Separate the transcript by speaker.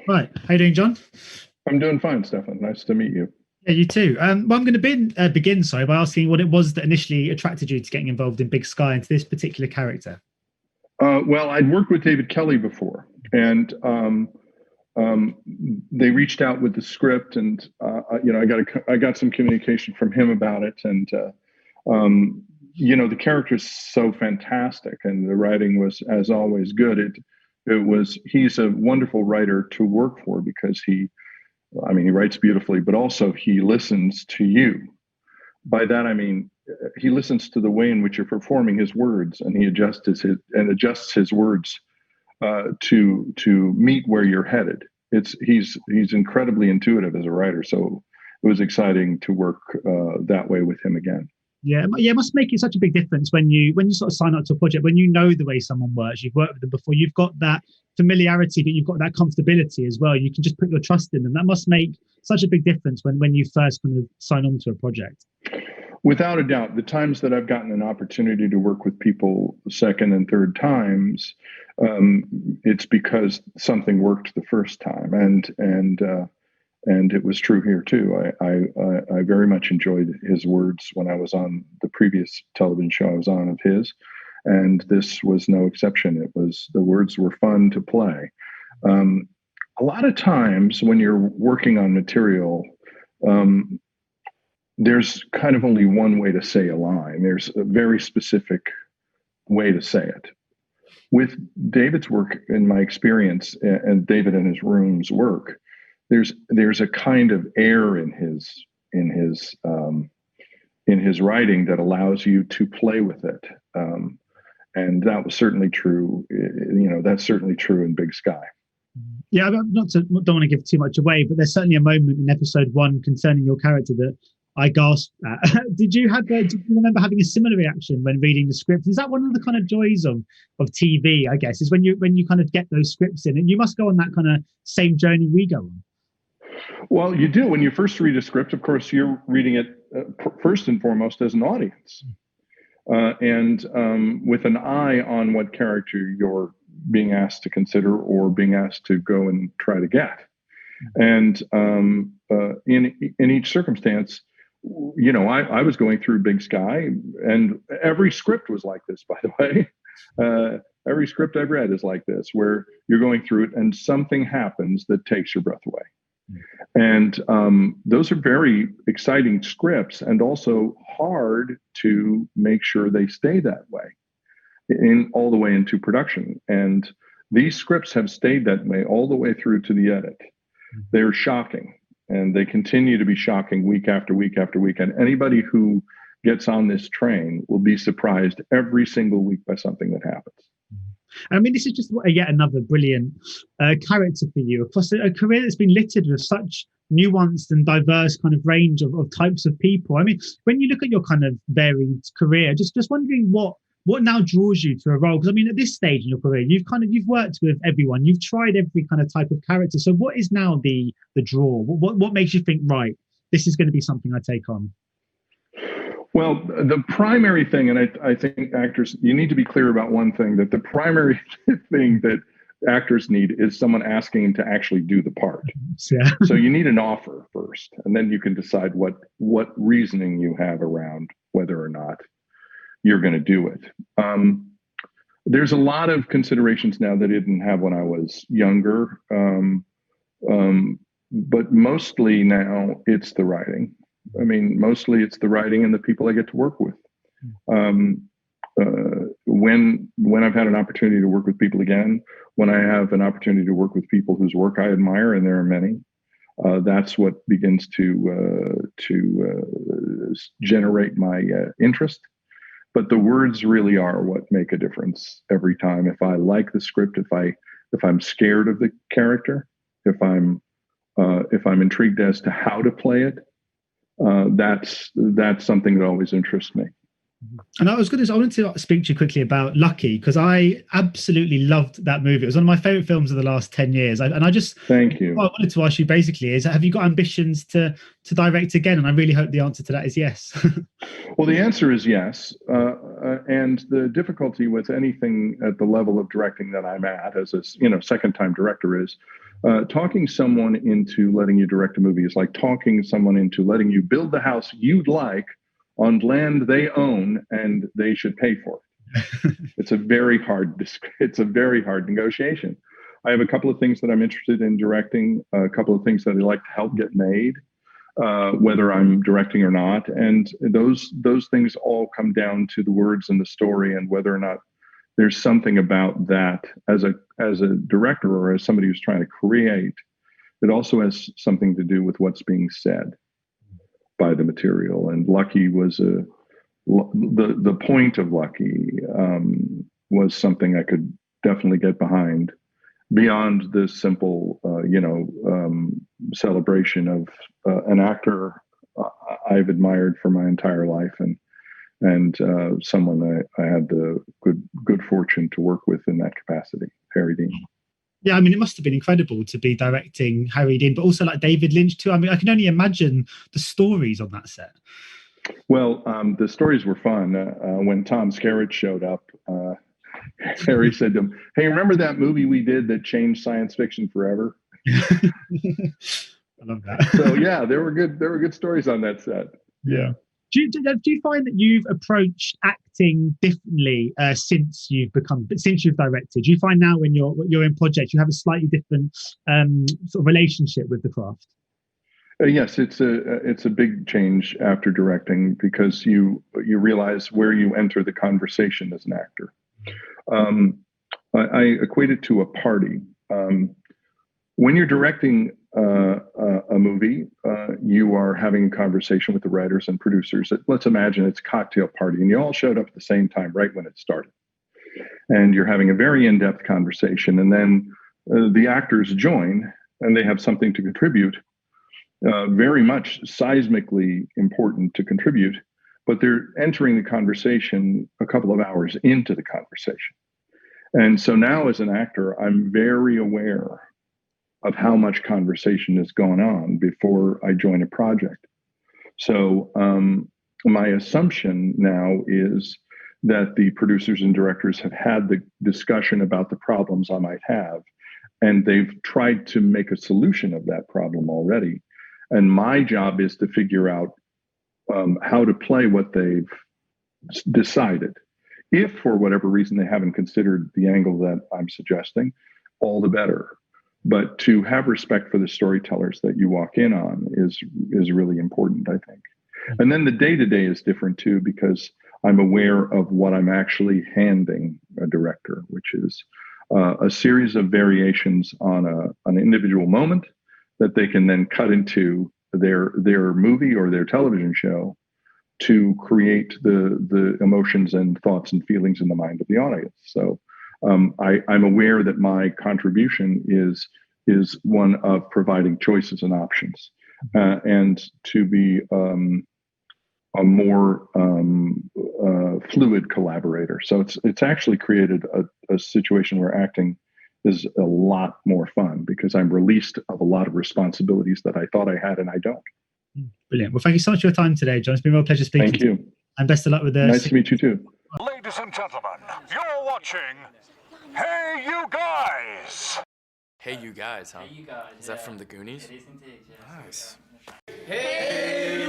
Speaker 1: Right. How you doing, John?
Speaker 2: I'm doing fine, Stefan. Nice to meet you.
Speaker 1: Yeah, you too. Well, I'm going to begin, sorry, by asking what it was that initially attracted you to getting involved in Big Sky and to this particular character.
Speaker 2: Well, I'd worked with David Kelley before, and um, they reached out with the script, and I got some communication from him about it, and the character's so fantastic, and the writing was, as always, good. He's a wonderful writer to work for because he writes beautifully, but also he listens to you. By that I mean he listens to the way in which you're performing his words, and he adjusts his words to meet where you're headed. He's incredibly intuitive as a writer, so it was exciting to work that way with him again.
Speaker 1: Yeah, it must make it such a big difference when you sort of sign up to a project, when you know the way someone works, you've worked with them before, you've got that familiarity, but you've got that comfortability as well. You can just put your trust in them. That must make such a big difference when you first kind of sign on to a project.
Speaker 2: Without a doubt, the times that I've gotten an opportunity to work with people second and third times, it's because something worked the first time, and it was true here too. I very much enjoyed his words when I was on the previous television show I was on of his, and this was no exception. The words were fun to play. A lot of times when you're working on material, there's kind of only one way to say a line. There's a very specific way to say it. With David's work, in my experience, and David and his room's work, there's a kind of air in his writing that allows you to play with it, and that was certainly true. That's certainly true in Big Sky.
Speaker 1: Yeah, don't want to give too much away, but there's certainly a moment in episode 1 concerning your character that I gasped at. Did you remember having a similar reaction when reading the script? Is that one of the kind of joys of TV, I guess, is when you kind of get those scripts in, and you must go on that kind of same journey we go on?
Speaker 2: Well, you do. When you first read a script, of course, you're reading it first and foremost as an audience, and with an eye on what character you're being asked to consider or being asked to go and try to get. And in each circumstance, I was going through Big Sky, and every script was like this, by the way. Every script I've read is like this, where you're going through it and something happens that takes your breath away. And those are very exciting scripts, and also hard to make sure they stay that way all the way into production. And these scripts have stayed that way all the way through to the edit. They're shocking, and they continue to be shocking week after week after week. And anybody who gets on this train will be surprised every single week by something that happens.
Speaker 1: I mean, this is just yet another brilliant character for you across a career that's been littered with such nuanced and diverse kind of range of types of people. I mean, when you look at your kind of varied career, just wondering what now draws you to a role? Because I mean, at this stage in your career, you've worked with everyone, you've tried every kind of type of character. So what is now the draw? What makes you think, right, this is going to be something I take on?
Speaker 2: Well, the primary thing, and I think actors, you need to be clear about one thing, that the primary thing that actors need is someone asking to actually do the part.
Speaker 1: Yeah.
Speaker 2: So you need an offer first, and then you can decide what reasoning you have around whether or not you're going to do it. There's a lot of considerations now that I didn't have when I was younger, but mostly now it's the writing. I mean, mostly it's the writing and the people I get to work with. When I've had an opportunity to work with people again, when I have an opportunity to work with people whose work I admire, and there are many, that's what begins to generate my interest. But the words really are what make a difference every time. If I like the script, if I'm scared of the character, if I'm intrigued as to how to play it, that's something that always interests me.
Speaker 1: And I wanted to speak to you quickly about Lucky, because I absolutely loved that movie. It was one of my favorite films of the last 10 years.
Speaker 2: Thank you.
Speaker 1: What I wanted to ask you basically is, have you got ambitions to direct again? And I really hope the answer to that is yes.
Speaker 2: Well, the answer is yes. and the difficulty with anything at the level of directing that I'm at as a second-time director is talking someone into letting you direct a movie is like talking someone into letting you build the house you'd like on land they own and they should pay for it. It's a very hard negotiation. I have a couple of things that I'm interested in directing, a couple of things that I'd like to help get made, whether I'm directing or not. And those things all come down to the words and the story and whether or not there's something about that as a director or as somebody who's trying to create. It also has something to do with what's being said by the material. And Lucky was the point of Lucky was something I could definitely get behind beyond the simple, celebration of an actor I've admired for my entire life and someone I had the good fortune to work with in that capacity, Harry Dean.
Speaker 1: Yeah, I mean, it must have been incredible to be directing Harry Dean, but also like David Lynch too. I mean, I can only imagine the stories on that set.
Speaker 2: Well, the stories were fun. When Tom Skerritt showed up, Harry said to him, "Hey, remember that movie we did that changed science fiction forever?"
Speaker 1: I love that.
Speaker 2: So yeah, there were good stories on that set. Yeah.
Speaker 1: Do you find that you've approached acting differently since you've directed? Do you find now when you're in projects you have a slightly different sort of relationship with the craft?
Speaker 2: Yes, it's a big change after directing because you realize where you enter the conversation as an actor. I equate it to a party. When you're directing a movie, you are having a conversation with the writers and producers. Let's imagine it's a cocktail party and you all showed up at the same time right when it started. And you're having a very in-depth conversation. And then the actors join and they have something to contribute, very much seismically important to contribute, but they're entering the conversation a couple of hours into the conversation. And so now as an actor, I'm very aware of how much conversation is going on before I join a project. So my assumption now is that the producers and directors have had the discussion about the problems I might have, and they've tried to make a solution of that problem already. And my job is to figure out how to play what they've decided. If for whatever reason they haven't considered the angle that I'm suggesting, all the better. But to have respect for the storytellers that you walk in on is really important, I think. And then the day-to-day is different too, because I'm aware of what I'm actually handing a director, which is a series of variations on an individual moment that they can then cut into their movie or their television show to create the emotions and thoughts and feelings in the mind of the audience. So I'm aware that my contribution is one of providing choices and options, and to be a more fluid collaborator. So it's actually created a situation where acting is a lot more fun because I'm released of a lot of responsibilities that I thought I had and I don't.
Speaker 1: Brilliant. Well, thank you so much for your time today, John. It's been a real pleasure speaking.
Speaker 2: Thank you.
Speaker 1: And best of luck with the...
Speaker 2: Nice to meet you too.
Speaker 3: Ladies and gentlemen, you're watching Hey You Guys.
Speaker 4: Hey You Guys, huh?
Speaker 5: Hey You Guys.
Speaker 4: Is that from the Goonies?
Speaker 5: It is indeed, yeah.
Speaker 4: Nice.
Speaker 5: Hey